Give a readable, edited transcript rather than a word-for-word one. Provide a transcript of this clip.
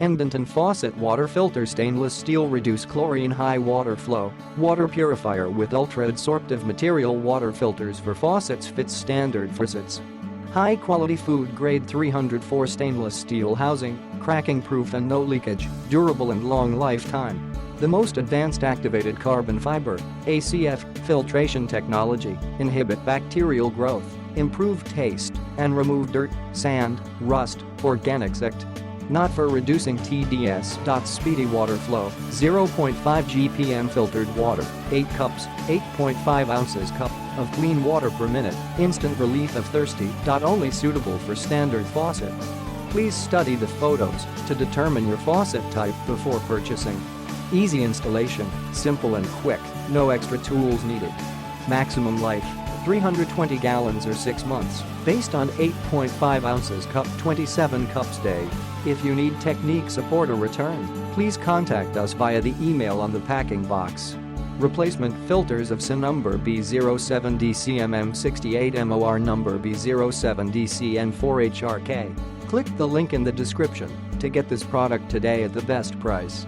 Engdenton Faucet Water Filter Stainless Steel Reduce Chlorine High Water Flow Water Purifier with Ultra-Adsorptive Material Water Filters for Faucets fits standard faucets. High-quality food-grade 304 stainless steel housing, cracking-proof and no leakage, durable and long lifetime. The most advanced activated carbon fiber, ACF, filtration technology, inhibit bacterial growth, improve taste, and remove dirt, sand, rust, organics. Not for reducing TDS. Speedy water flow, 0.5 GPM filtered water, 8 cups, 8.5 ounces cup of clean water per minute, instant relief of thirsty. Only suitable for standard faucet. Please study the photos to determine your faucet type before purchasing. Easy installation, simple and quick, no extra tools needed. Maximum life, 320 gallons or 6 months, based on 8.5 ounces cup, 27 cups day. If you need technique support or return, please contact us via the email on the packing box. Replacement filters of SIN number B07DCMM68MOR number B07DCN4HRK. Click the link in the description to get this product today at the best price.